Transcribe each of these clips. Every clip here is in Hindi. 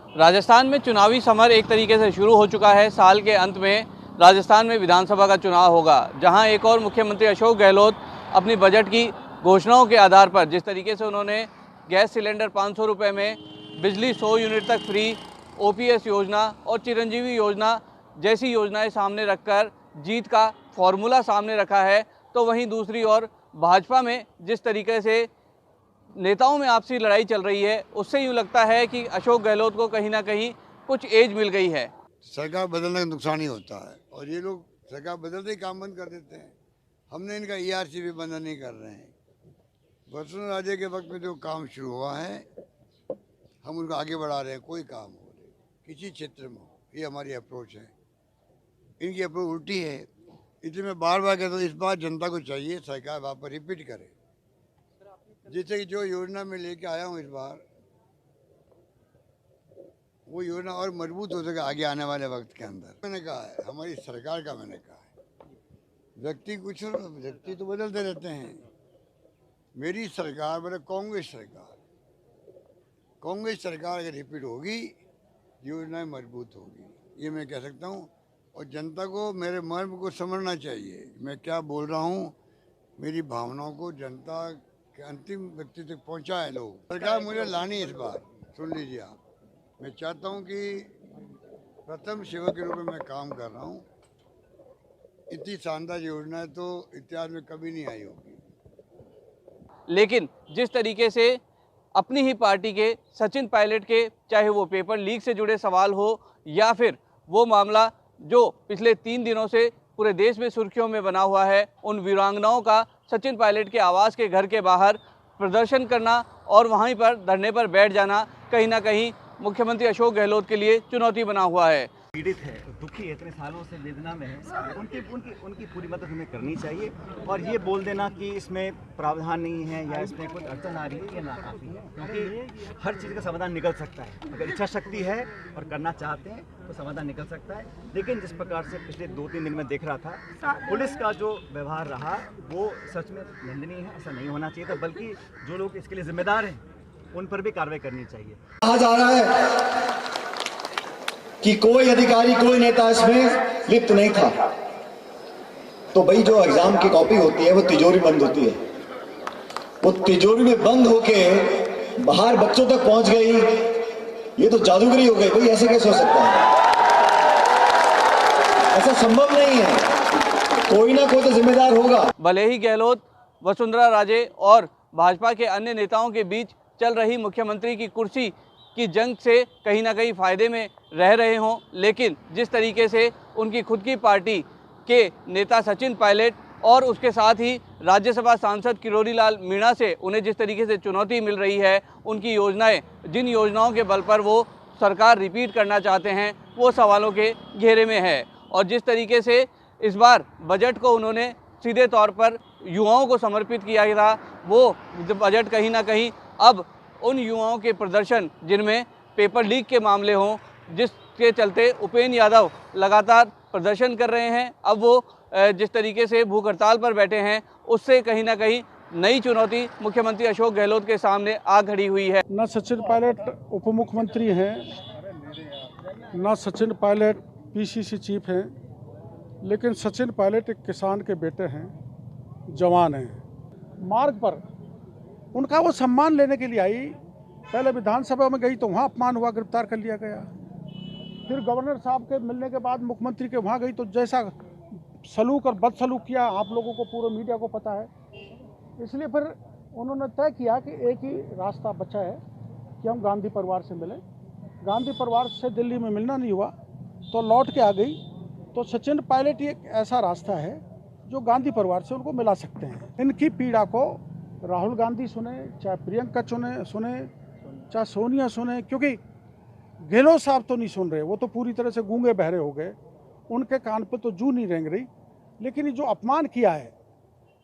राजस्थान में चुनावी समर एक तरीके से शुरू हो चुका है। साल के अंत में राजस्थान में विधानसभा का चुनाव होगा, जहां एक और मुख्यमंत्री अशोक गहलोत अपनी बजट की घोषणाओं के आधार पर जिस तरीके से उन्होंने गैस सिलेंडर 500 रुपये में, बिजली 100 यूनिट तक फ्री, ओपीएस योजना और चिरंजीवी योजना जैसी योजनाएं सामने रखकर जीत का फॉर्मूला सामने रखा है, तो वहीं दूसरी ओर भाजपा में जिस तरीके से नेताओं में आपसी लड़ाई चल रही है, उससे यूँ लगता है कि अशोक गहलोत को कहीं ना कहीं कुछ एज मिल गई है। सरकार बदलने का नुकसान ही होता है और ये लोग सरकार बदलते ही काम बंद कर देते हैं। हमने इनका ईआरसी भी बंद नहीं कर रहे हैं। वसुंधरा राजे के वक्त में जो काम शुरू हुआ है, हम उनको आगे बढ़ा रहे हैं। कोई काम हो किसी क्षेत्र में हो, ये हमारी अप्रोच है। इनकी अप्रोच उल्टी है, इसलिए मैं बार बार कहता हूँ इस बार जनता को चाहिए सरकार वापस रिपीट करे। जैसे कि जो योजना में लेके आया हूँ इस बार, वो योजना और मजबूत हो सके आगे आने वाले वक्त के अंदर। मैंने कहा है हमारी सरकार का, मैंने कहा है व्यक्ति तो बदलते रहते हैं। मेरी सरकार मतलब कांग्रेस सरकार अगर रिपीट होगी, योजनाएं मजबूत होगी, ये मैं कह सकता हूँ। और जनता को मेरे मर्म को समझना चाहिए, मैं क्या बोल रहा हूँ, मेरी भावनाओं को जनता के अंतिम व्यक्ति तक पहुँचाए लोग। सरकार मुझे लानी इस बार, सुन लीजिए आप, मैं चाहता हूँ कि प्रथम सेवक के रूप में मैं काम कर रहा हूँ। इतनी शानदार योजना तो इतिहास में कभी नहीं आई होगी। लेकिन जिस तरीके से अपनी ही पार्टी के सचिन पायलट के, चाहे वो पेपर लीक से जुड़े सवाल हो या फिर वो मामला जो पिछले 3 दिनों से पूरे देश में सुर्खियों में बना हुआ है, उन वीरांगनाओं का सचिन पायलट के आवास के घर के बाहर प्रदर्शन करना और वहीं पर धरने पर बैठ जाना कहीं ना कहीं मुख्यमंत्री अशोक गहलोत के लिए चुनौती बना हुआ है। पीड़ित है, दुखी है, इतने सालों से वेदना में है, उनकी पूरी मदद हमें करनी चाहिए। और ये बोल देना कि इसमें प्रावधान नहीं है या इसमें कुछ अड़चन आ रही है, ये नाकाफी है, क्योंकि हर चीज़ का समाधान निकल सकता है। अगर इच्छा शक्ति है और करना चाहते हैं तो समाधान निकल सकता है। लेकिन जिस प्रकार से पिछले 2-3 दिन में देख रहा था, पुलिस का जो व्यवहार रहा वो सच में निंदनीय है। ऐसा नहीं होना चाहिए था, बल्कि जो लोग इसके लिए जिम्मेदार हैं उन पर भी कार्रवाई करनी चाहिए। कहा जा रहा है कि कोई अधिकारी, कोई नेता इसमें लिप्त नहीं था, तो भाई जो एग्जाम की कॉपी होती है वो तिजोरी बंद होती है, वो तिजोरी में बंद होके बाहर बच्चों तक पहुंच गई, ये तो जादूगरी हो गई। भाई ऐसे कैसे हो सकता है? ऐसा संभव नहीं है, कोई ना कोई तो जिम्मेदार होगा। भले ही गहलोत वसुंधरा राजे और भाजपा के अन्य नेताओं के बीच चल रही मुख्यमंत्री की कुर्सी की जंग से कहीं ना कहीं फायदे में रह रहे हों, लेकिन जिस तरीके से उनकी खुद की पार्टी के नेता सचिन पायलट और उसके साथ ही राज्यसभा सांसद किरोड़ी लाल मीणा से उन्हें जिस तरीके से चुनौती मिल रही है, उनकी योजनाएं, जिन योजनाओं के बल पर वो सरकार रिपीट करना चाहते हैं, वो सवालों के घेरे में है। और जिस तरीके से इस बार बजट को उन्होंने सीधे तौर पर युवाओं को समर्पित किया था, वो बजट कहीं ना कहीं अब उन युवाओं के प्रदर्शन जिनमें पेपर लीक के मामले हों, जिसके चलते उपेंद्र यादव लगातार प्रदर्शन कर रहे हैं, अब वो जिस तरीके से भूख हड़ताल पर बैठे हैं, उससे कहीं ना कहीं नई चुनौती मुख्यमंत्री अशोक गहलोत के सामने आ खड़ी हुई है। न सचिन पायलट उप मुख्यमंत्री हैं, न सचिन पायलट पीसीसी चीफ हैं, लेकिन सचिन पायलट एक किसान के बेटे हैं, जवान हैं। मार्ग पर उनका वो सम्मान लेने के लिए आई, पहले विधानसभा में गई तो वहाँ अपमान हुआ, गिरफ्तार कर लिया गया। फिर गवर्नर साहब के मिलने के बाद मुख्यमंत्री के वहाँ गई तो जैसा सलूक और बदसलूक किया, आप लोगों को, पूरे मीडिया को पता है। इसलिए फिर उन्होंने तय किया कि एक ही रास्ता बचा है कि हम गांधी परिवार से मिलें। गांधी परिवार से दिल्ली में मिलना नहीं हुआ तो लौट के आ गई। तो सचिन पायलट एक ऐसा रास्ता है जो गांधी परिवार से उनको मिला सकते हैं। इनकी पीड़ा को राहुल गांधी सुने, चाहे प्रियंका सुने, चाहे सोनिया सुने, क्योंकि गहलोत साहब तो नहीं सुन रहे, वो तो पूरी तरह से गूंगे बहरे हो गए, उनके कान पे तो जू नहीं रेंग रही। लेकिन ये जो अपमान किया है,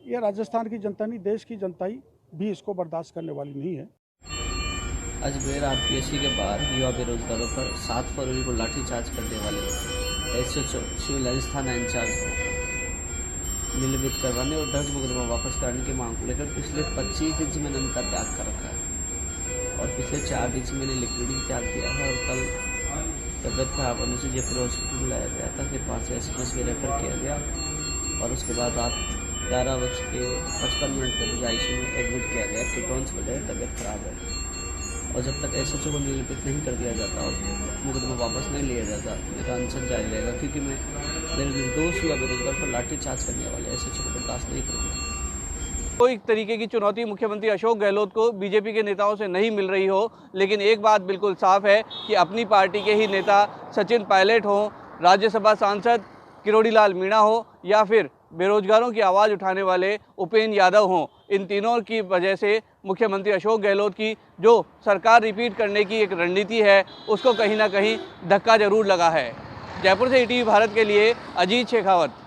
ये राजस्थान की जनता नहीं, देश की जनता ही भी इसको बर्दाश्त करने वाली नहीं है। अजमेर आरपीएससी के बाहर युवा बेरोजगारों पर 7 फरवरी को लाठीचार्ज करने वाले एसएचओ सिविल राजस्थान इंचार्ज को निलंबित करवाने और दर्ज मुकदमा वापस कराने की मांग को लेकर पिछले 25 दिन से मैंने उनका त्याग कर रखा है और पिछले 4 दिन से मैंने लिक्विड त्याग दिया है और कल तबियत खराब होने से जयपुर हॉस्पिटल लाया गया था, फिर 5 SMS में रेफर किया गया और उसके बाद रात 11:55 पर ICU में एडमिट किया गया। कीटोन्स बढ़े, तबियत खराब है और जब तक SHO को निलंबित नहीं कर दिया जाता और मुकदमा वापस नहीं लिया जाता मेरा अनशन जारी रहेगा, क्योंकि मैं मेरे निर्दोष युवा बेरोजगार पर लाठीचार्ज करने वाले SHO को बर्दाश्त नहीं करूँगा। कोई तरीके की चुनौती मुख्यमंत्री अशोक गहलोत को बीजेपी के नेताओं से नहीं मिल रही हो, लेकिन एक बात बिल्कुल साफ है कि अपनी पार्टी के ही नेता सचिन पायलट हों, राज्यसभा सांसद किरोड़ीलाल मीणा हो या फिर बेरोजगारों की आवाज़ उठाने वाले उपेंद्र यादव हों, इन तीनों की वजह से मुख्यमंत्री अशोक गहलोत की जो सरकार रिपीट करने की एक रणनीति है उसको कहीं ना कहीं धक्का जरूर लगा है। जयपुर से ETV भारत के लिए अजीत शेखावत।